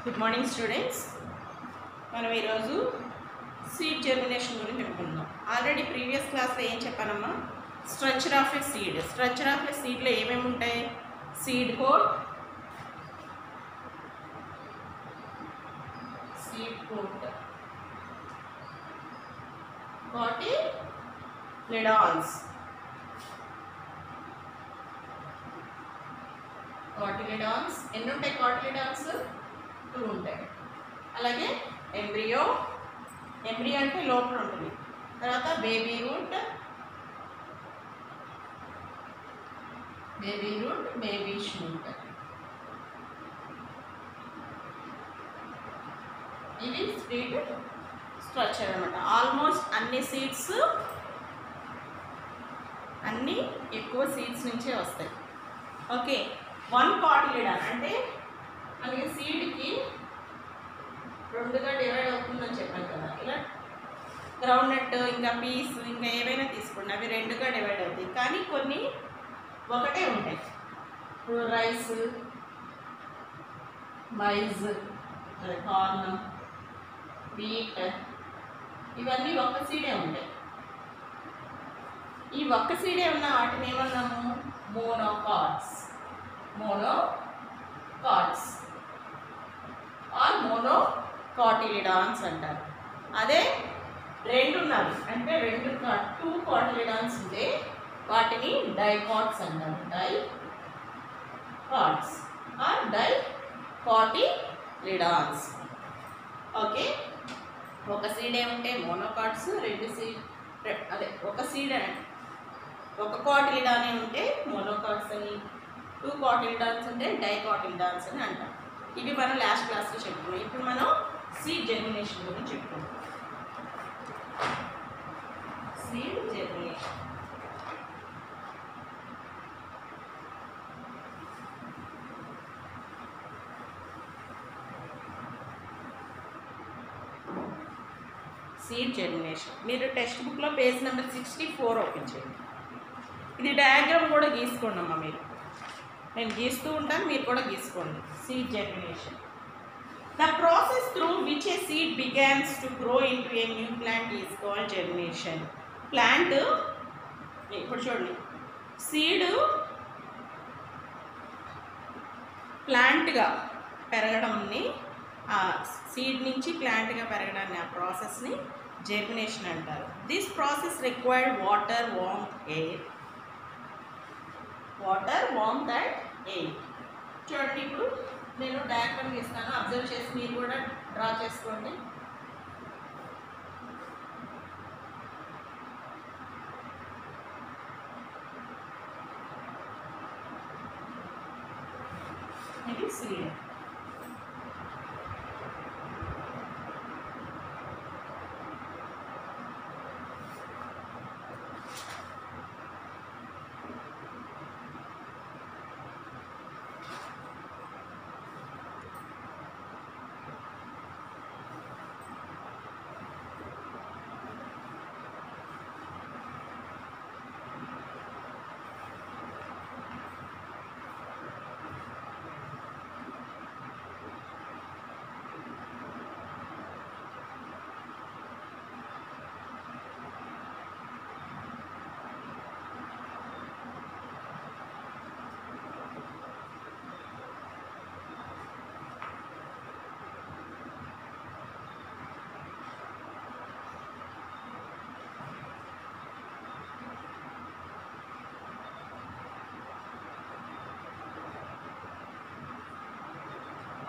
Good morning students. మనం ఈరోజు seed germination గురించి చెప్పుకుందాం. ఆల్రెడీ ప్రీవియస్ క్లాస్లో ఏం చెప్పానమ్మా, structure of a seed. Structure of a సీడ్లో ఏమేమి ఉంటాయి? సీడ్ కోట్, కాటిలిడాన్స్, ఎన్ని ఉంటాయి కాటిలిడాన్స్? 2 ఉంటాయి. అలాగే ఎంబ్రియో అంటే లోపల ఉంటుంది. తర్వాత బేబీ రూట్, బేబీ షూట్. ఇది సీడ్ స్ట్రక్చర్ అనమాట. ఆల్మోస్ట్ అన్ని సీడ్స్ అన్నీ ఎక్కువ సీడ్స్ నుంచే వస్తాయి. ఓకే, 1 కాటిలిడాన్ అంటే మనకి సీడ్కి 2గా డివైడ్ అవుతుందని చెప్పాను కదా. ఇలా గ్రౌండ్ నట్ ఇంకా పీస్ ఇంకా ఏవైనా తీసుకోండి, అవి 2గా డివైడ్ అవుతాయి. కానీ కొన్ని ఒకటే ఉంటాయి. ఇప్పుడు రైస్, మైజ్, కార్న్, వీట్ ఇవన్నీ ఒక్క సీడే ఉంటాయి. ఈ ఒక్క సీడే ఉన్న వాటిని ఏమన్నాము? మోనోకాట్స్ ఆర్ మోనోకాటిలిడాన్స్ అంటారు. అదే 2 ఉన్నవి అంటే 2 కాటిలిడాన్స్ ఉంటే వాటిని డైకాట్స్ అంటారు. Dicots are డైకాటిలిడాన్స్. ఓకే, ఒక సీడే ఉంటే మోనోకాట్స్, 2 సీడ్ అదే ఒక సీడ్ అని ఒక కాటిలిడానే ఉంటే మోనోకాట్స్ అని, 2 కాటిలిడాన్స్ ఉంటే డైకాటిలిడాన్స్ అని అంటాం. ఇవి మనం లాస్ట్ క్లాస్లో చెప్పుకున్నాం. ఇప్పుడు మనం సీడ్ జర్మినేషన్ గురించి చెప్పుకుంటాం. సీడ్ జర్మినేషన్ మీరు టెక్స్ట్ బుక్లో పేజ్ నెంబర్ 64 ఓపెన్ చేయండి. ఇది డయాగ్రామ్ కూడా గీసుకోండి అమ్మా. నేను గీస్తూ ఉంటాను, మీరు కూడా గీసుకోండి. Seed germination, the process through which a seed begins to grow into a new plant is called germination. Plant ఇప్పుడు చూడండి, సీడ్ ప్లాంట్గా పెరగడంని, ఆ సీడ్ నుంచి ప్లాంట్గా పెరగడాన్ని, ఆ ప్రాసెస్ని జర్మినేషన్ అంటారు. This process required water, warmth and air. చూడండి, ఇప్పుడు నేను డయాగ్రామ్ గీస్తాను, అబ్జర్వ్ చేసి మీరు కూడా డ్రా చేసుకోండి. ఇది సీడ్.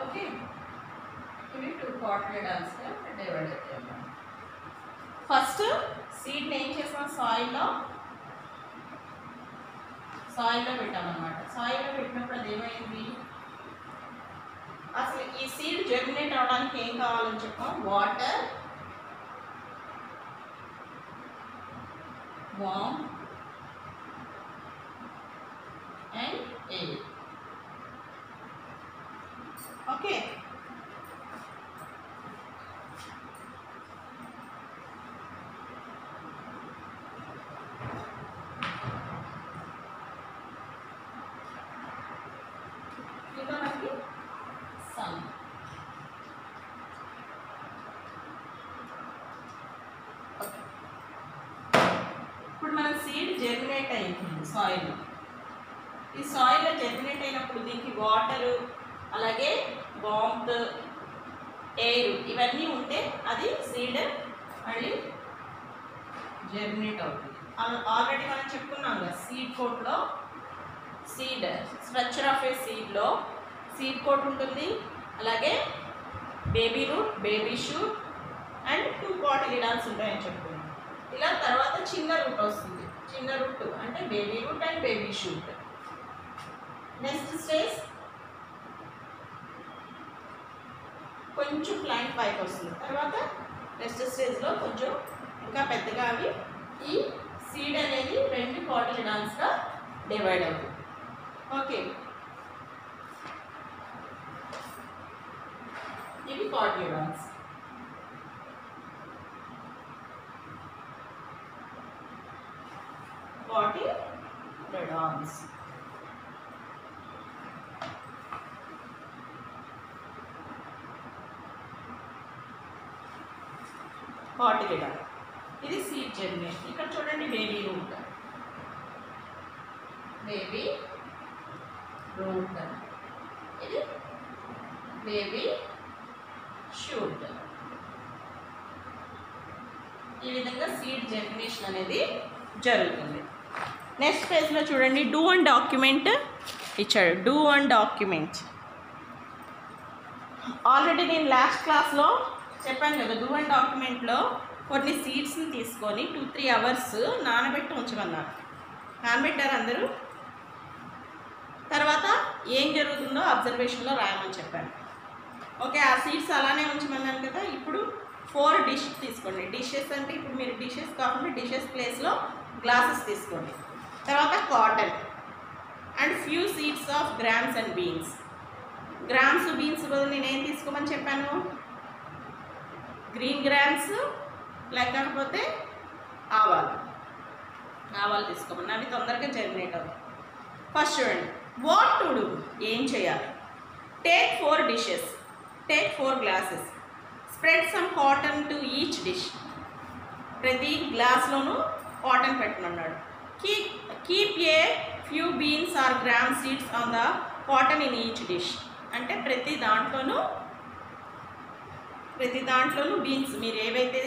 ఓకే, ఇవి 2 కాటిలిడాన్స్గా డివైడ్ అవుతాయి. ఫస్ట్ సీడ్ని ఏం చేసాం? సాయిల్లో పెట్టామన్నమాట. సాయిల్లో పెట్టినప్పుడు అది ఏమైంది? అసలు ఈ సీడ్ జర్మినేట్ అవడానికి ఏం కావాలని చెప్పాం? Water, warm and air. Okay, ఇంకా మనకి సన్. ఇప్పుడు మన సీడ్ జర్మినేట్ అయింది సాయిల్. ఈ సాయిల్లో జర్మినేట్ అయినప్పుడు దీనికి వాటరు అలాగే వామ్త్ ఎయిర్ ఇవన్నీ ఉంటే అది సీడ్ మళ్ళీ జర్మినేట్ అవుతుంది. ఆల్రెడీ మనం చెప్పుకున్నాం కదా సీడ్ కోట్లో సీడ్ స్ట్రక్చర్ ఆఫ్ ఏ సీడ్లో సీడ్ కోట్ ఉంటుంది, అలాగే baby root, baby shoot and 2 cotyledons ఉంటాయని చెప్పుకున్నాం. ఇలా తర్వాత చిన్న రూట్ వస్తుంది. చిన్న రూట్ అంటే baby root and baby shoot. Next stage కొంచెం ప్లాంట్ పైకి వస్తుంది. తర్వాత నెక్స్ట్ స్టేజ్లో కొంచెం ఇంకా పెద్దగా అవి ఈ సీడ్ అనేది 2 కాటిలిడాన్స్గా డివైడ్ అవుతుంది. ఓకే, ఇవి కాటిలిడాన్స్. కాటిలిడాన్స్ కాటిలిడాన్ ఇది సీడ్ జర్మినేషన్. ఇక్కడ చూడండి బేబీ రూట్, బేబీ రూట్, ఇది బేబీ షూట్. ఈ విధంగా సీడ్ జర్మినేషన్ అనేది జరుగుతుంది. నెక్స్ట్ పేజ్లో చూడండి డూ అండ్ డాక్యుమెంట్ ఇచ్చాడు. డూ అండ్ డాక్యుమెంట్ ఆల్రెడీ నేను లాస్ట్ క్లాస్లో చెప్పాను కదా. డూ అండ్ డాక్యుమెంట్లో కొన్ని సీడ్స్ని తీసుకొని 2-3 అవర్స్ నానబెట్టి ఉంచమన్నారు. నానబెట్టారు అందరూ. తర్వాత ఏం జరుగుతుందో అబ్జర్వేషన్లో రాయమని చెప్పాను. ఓకే, ఆ సీడ్స్ అలానే ఉంచమన్నాను కదా. ఇప్పుడు 4 డిష్ తీసుకోండి. డిషెస్ అంటే ఇప్పుడు మీరు డిషెస్ కాకుండా డిషెస్ ప్లేస్లో గ్లాసెస్ తీసుకోండి. తర్వాత cotton and few seeds of grams and beans. Grams beans బదులు నేను ఏం తీసుకోమని చెప్పాను? గ్రీన్ గ్రామ్స్ లేకపోతే ఆవాలు తీసుకోమని. అవి తొందరగా జర్మినేట్ అవుతాయి. ఫస్ట్ చూడండి, వాట్ టు డూ, ఏం చేయాలి? Take 4 dishes, take 4 glasses, spread some cotton to each dish. ప్రతి గ్లాస్లోనూ కాటన్ పెట్టమన్నాడు. Keep a few beans or gram seeds on the cotton in each dish. అంటే ప్రతి దాంట్లోనూ బీన్స్ మీరు ఏవైతే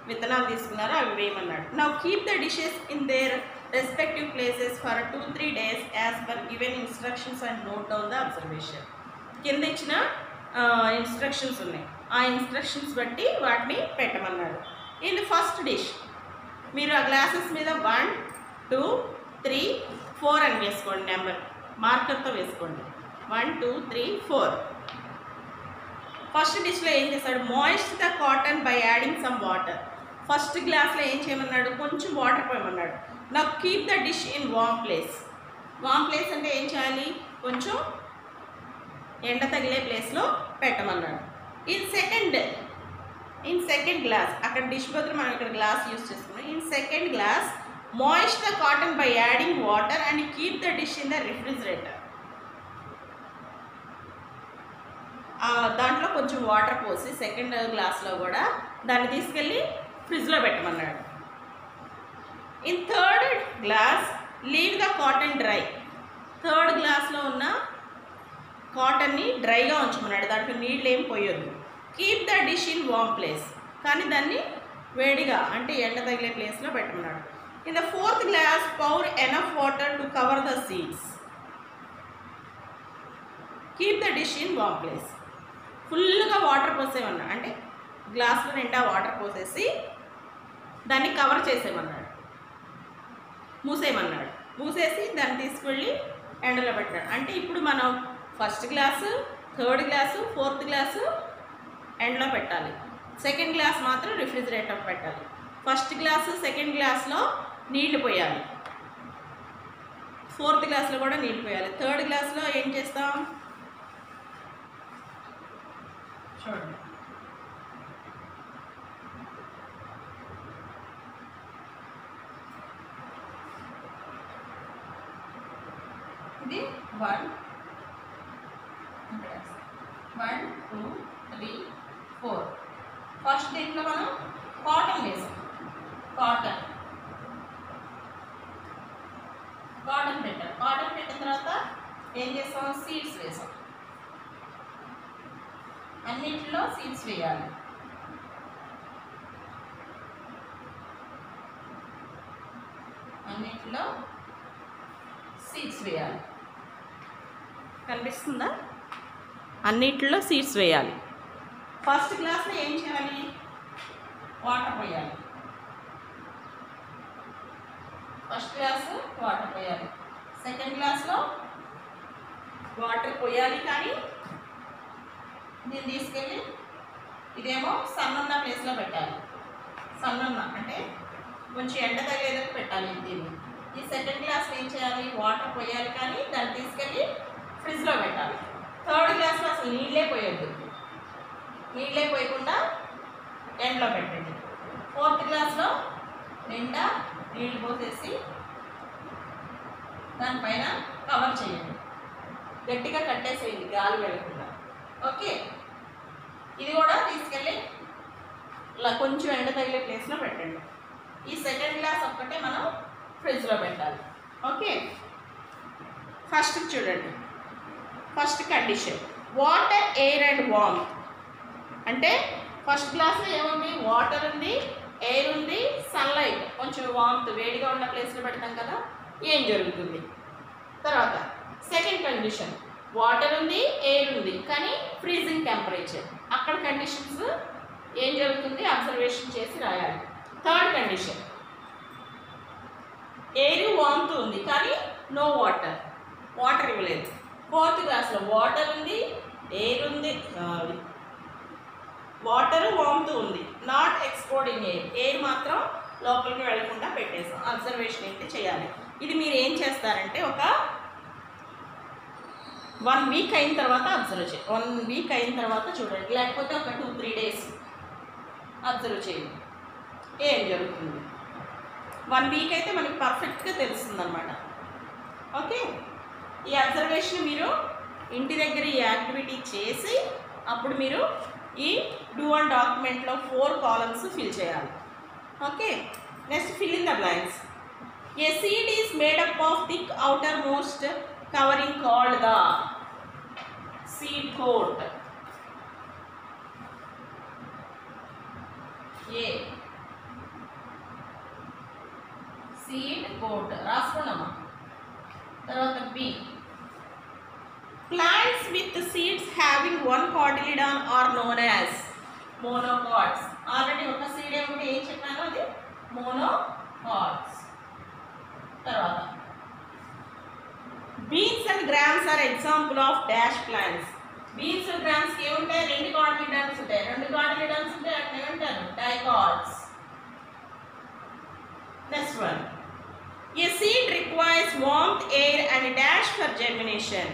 విత్తనాలు తీసుకున్నారో అవి వేయమన్నాడు. Now keep the dishes in their respective places for 2-3 days as per given instructions and note down the observation. కింద ఇచ్చిన ఇన్స్ట్రక్షన్స్ ఉన్నాయి. ఆ ఇన్స్ట్రక్షన్స్ బట్టి వాటిని పెట్టమన్నాడు. ఇన్ ద ఫస్ట్ డిష్ మీరు ఆ గ్లాసెస్ మీద 1, 2, 3, 4 అని వేసుకోండి. నెంబర్ మార్కర్తో వేసుకోండి. 1, 2, 3, 4. ఫస్ట్ డిష్లో ఏం చేస్తాడు? Moist the cotton by adding some water. First గ్లాస్లో ఏం చేయమన్నాడు? కొంచెం వాటర్ పోయమన్నాడు. నా keep the dish in warm place. Warm place అంటే ఏం చేయాలి? కొంచెం ఎండ తగిలే ప్లేస్లో పెట్టమన్నాడు. ఇన్ సెకండ్ గ్లాస్, అక్కడ డిష్ బదులు మనం ఇక్కడ గ్లాస్ యూజ్ చేసుకున్నాం. In second glass moist the cotton by adding water and keep the dish in the refrigerator. దాంట్లో కొంచెం వాటర్ పోసి సెకండ్ గ్లాస్లో కూడా దాన్ని తీసుకెళ్ళి ఫ్రిడ్జ్లో పెట్టమన్నాడు. In third glass leave the cotton dry. Third గ్లాస్లో ఉన్న కాటన్ని డ్రైగా ఉంచమన్నాడు. దాంట్లో నీళ్ళు ఏం పోయొద్దు. Keep the dish in warm place, కానీ దాన్ని వేడిగా అంటే ఎండ తగిలే ప్లేస్లో పెట్టమన్నాడు. In the fourth glass pour enough water to cover the seeds. Keep the dish in warm place. ఫుల్గా వాటర్ పోసేమన్నా, అంటే గ్లాసులో నిండా వాటర్ పోసేసి దాన్ని కవర్ చేసేమన్నాడు, మూసేయమన్నాడు. మూసేసి దాన్ని తీసుకెళ్ళి ఎండలో పెట్టాడు. అంటే ఇప్పుడు మనం first glass, third glass, fourth glass ఎండలో పెట్టాలి. సెకండ్ గ్లాస్ మాత్రం రిఫ్రిజిరేటర్ పెట్టాలి. ఫస్ట్ గ్లాసు, సెకండ్ గ్లాస్లో నీళ్లు పోయాలి. ఫోర్త్ గ్లాస్లో కూడా నీళ్ళు పోయాలి. థర్డ్ గ్లాస్లో ఏం చేస్తాం చూడండి. ఇది 1, 2, 3, 4. ఫస్ట్ దీంట్లో మనం కాటన్ వేసాం. కాటన్ కాటన్ పెట్టాం. కాటన్ పెట్టిన తర్వాత ఏం చేస్తాం? సీడ్స్ వేసాం. అన్నింటిలో సీడ్స్ వేయాలి. అన్నింటిలో సీడ్స్ వేయాలి. కనిపిస్తుందా? అన్నింటిలో సీడ్స్ వేయాలి. ఫస్ట్ క్లాస్లో ఏం చేయాలి? వాటర్ పోయాలి. ఫస్ట్ క్లాస్ వాటర్ పోయాలి. సెకండ్ క్లాస్లో వాటర్ పోయాలి, కానీ దీన్ని తీసుకెళ్ళి ఇదేమో సన్నున్న ప్లేస్లో పెట్టాలి. సన్నున్న అంటే కొంచెం ఎండ తగిలేదని పెట్టాలి దీన్ని. ఈ సెకండ్ క్లాస్లో ఏం చేయాలి? వాటర్ పోయాలి, కానీ దాన్ని తీసుకెళ్ళి ఫ్రిడ్జ్లో పెట్టాలి. థర్డ్ క్లాస్లో అసలు నీళ్ళే పోయొద్దు. నీళ్ళే పోయకుండా ఎండలో పెట్టండి. ఫోర్త్ క్లాస్లో నిండా నీళ్ళు పోసేసి దానిపైన కవర్ చేయండి. గట్టిగా కట్టేసేయండి గాలి వెళ్ళకుండా. ఓకే, ఇది కూడా తీసుకెళ్ళి ఇలా కొంచెం ఎండ తగిలే ప్లేస్లో పెట్టండి. ఈ సెకండ్ క్లాస్ ఒక్కటే మనం ఫ్రిడ్జ్లో పెట్టాలి. ఓకే, ఫస్ట్ చూడండి. First condition water, air and warmth. అంటే ఫస్ట్ క్లాస్లో ఏముంది? వాటర్ ఉంది, ఎయిర్ ఉంది, సన్లైట్, కొంచెం వార్మ్త్ వేడిగా ఉన్న ప్లేస్లో పెడతాం కదా, ఏం జరుగుతుంది? తర్వాత సెకండ్ కండిషన్ వాటర్ ఉంది, ఎయిర్ ఉంది, కానీ ఫ్రీజింగ్ టెంపరేచర్. అక్కడ కండిషన్స్ ఏం జరుగుతుంది? అబ్జర్వేషన్ చేసి రాయాలి. థర్డ్ కండిషన్ ఎయిర్ వార్మ్త్ ఉంది, కానీ నో వాటర్, వాటర్ ఇవ్వలేదు. ఫోర్త్ క్లాస్లో వాటర్ ఉంది, ఎయిర్ ఉంది, వాటర్ వార్మ్త్ ఉంది, నాట్ ఎక్స్పోర్టింగ్ ఎయిర్, ఎయిర్ మాత్రం లోపలికి వెళ్లకుండా పెట్టేసాం. అబ్జర్వేషన్ ఏంటి చేయాలి. ఇది మీరు ఏం చేస్తారంటే ఒక 1 వీక్ అయిన తర్వాత అబ్జర్వ్ చేయండి. 1 వీక్ అయిన తర్వాత చూడండి, లేకపోతే ఒక 2-3 డేస్ అబ్జర్వ్ చేయండి ఏం జరుగుతుంది. 1 వీక్ అయితే మనకి పర్ఫెక్ట్గా తెలుస్తుంది అన్నమాట. ఓకే, ఈ అబ్జర్వేషన్ మీరు ఇంటి దగ్గర ఈ యాక్టివిటీ చేసి అప్పుడు మీరు ఈ డూ అండ్ డాక్యుమెంట్లో 4 కాలమ్స్ ఫిల్ చేయాలి. Okay, next fill in the blanks. A seed is made up of thick outermost covering called the seed coat. A seed coat రాసుకున్నామా. తర్వాత B plants with seeds having one cotyledon are known as monocots. Already ఒక seed ఏమిటి ఏం చెప్పాను, అది monocots. తర్వాత beans and grams are example of dash plants. Beans and గ్రామ్స్కి ఏముంటాయి? 2 కాటిలిడాన్స్ ఉంటాయి. 2 కాటిలిడాన్స్ ఉంటే అట్లా ఏమంటారు? Dicots. Next one, a seed requires warmth, air and dash for germination.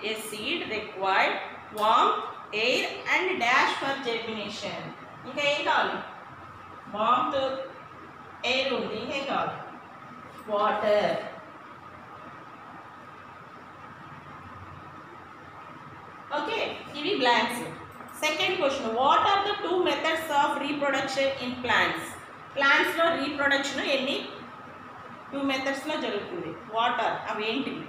A seed required warmth, air and dash for germination. ఇంకా ఏం కావాలి? Warmth, air ఉంది, ఇంకేం కావాలి? వాటర్. ఓకే, ఇవి blanks. Second question, what are the 2 methods of reproduction in plants. ప్లాంట్స్లో reproduction ఎన్ని 2 మెథడ్స్లో జరుగుతుంది? వాట్ ఆర్, అవి ఏంటివి?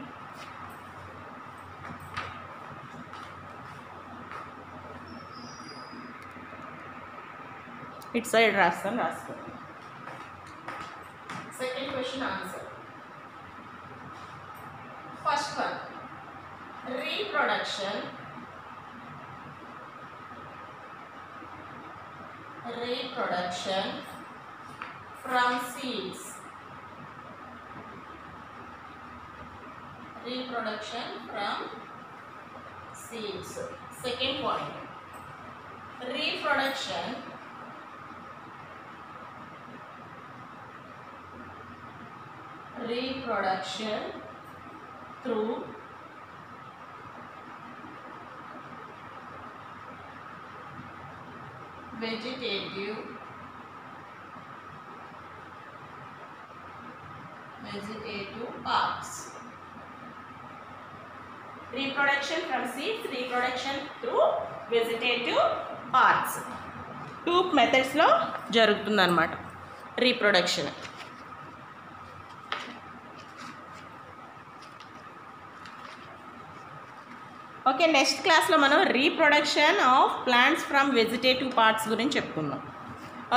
ఇట్ సైడ్ రాస్తాను, రాసుకోండి. Second question answer. First one, reproduction from seeds. Reproduction from seeds. Second point, reproduction through vegetative parts. Reproduction from seeds, reproduction through vegetative parts. 2 methods లో జరుగుతుందన్నమాట reproduction. Okay, next క్లాస్లో మనం reproduction of plants from vegetative parts గురించి చెప్పుకుందాం.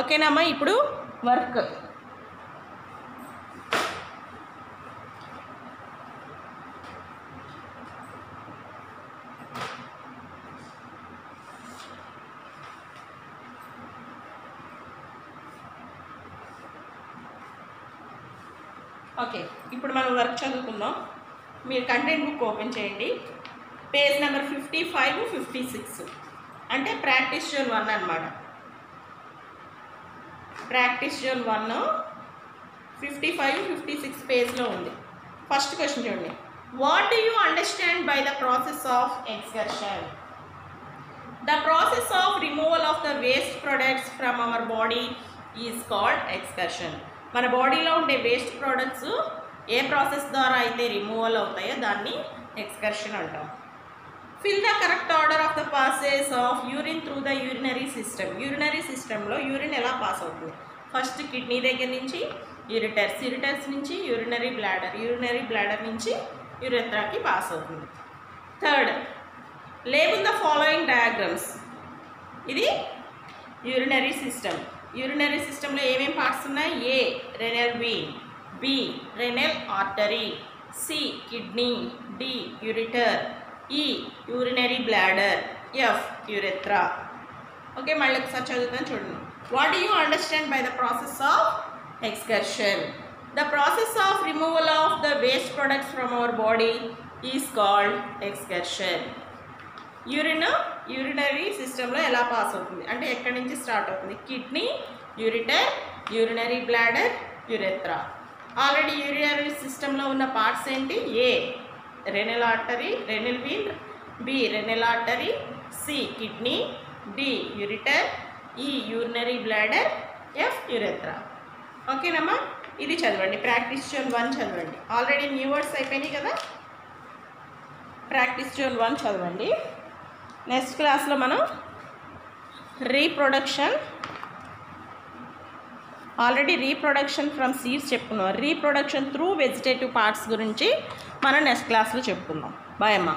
ఓకేనమ్మా. ఇప్పుడు work. Okay, ఇప్పుడు మనం వర్క్ చదువుకుందాం. మీరు కంటెంట్ బుక్ ఓపెన్ చేయండి. పేజ్ నెంబర్ 55, 56 అంటే ప్రాక్టీస్ జోన్ 1 అనమాట. ప్రాక్టీస్ జోన్ 1 55, 56 పేజ్లో ఉంది. ఫస్ట్ క్వశ్చన్ చూడండి. What do you understand by the process of excursion? The process of removal of the waste products from our body is called excursion. మన బాడీలో ఉండే waste products ఏ process ద్వారా అయితే removal అవుతాయో దాన్ని ఎక్స్కర్షన్ అంటాం. Fill the correct order of the passes of urine through the urinary system. Urinary సిస్టంలో urine ఎలా పాస్ అవుతుంది? ఫస్ట్ కిడ్నీ దగ్గర నుంచి యూరిటర్స్, యూరిటర్స్ నుంచి యూరినరీ బ్లాడర్, యూరినరీ బ్లాడర్ నుంచి యురెత్రాకి పాస్ అవుతుంది. Third, label the following diagrams. ఇది యూరినరీ సిస్టమ్. యూరినరీ సిస్టంలో ఏమేమి పార్ట్స్ ఉన్నాయి? A renal vein, B renal artery, C kidney, D ureter, E urinary bladder, F urethra. Okay, మళ్ళీ ఒకసారి చదువుతాను చూడండి. What do you understand by the process of excursion? The process of removal of the waste products from our body is called excursion. Urinary సిస్టంలో ఎలా pass అవుతుంది అంటే ఎక్కడి నుంచి స్టార్ట్ అవుతుంది? Kidney, ureter, urinary bladder, urethra. Already urinary సిస్టంలో ఉన్న parts ఏంటి? A renal artery, renal vein, B renal artery, C kidney, D ureter, E urinary bladder, F urethra. ఓకేనమ్మా, ఇది చదవండి. ప్రాక్టీస్ జోన్ 1 చదవండి. ఆల్రెడీ న్యూ వర్డ్స్ అయిపోయినాయి కదా. ప్రాక్టీస్ జోన్ 1 చదవండి. నెక్స్ట్ క్లాస్లో మనం reproduction, already reproduction from seeds చెప్పుకున్నాం. రీప్రొడక్షన్ త్రూ వెజిటేటివ్ పార్ట్స్ గురించి మనం నెక్స్ట్ క్లాస్లో చెప్పుకుందాం. బాయ్ అమ్మా.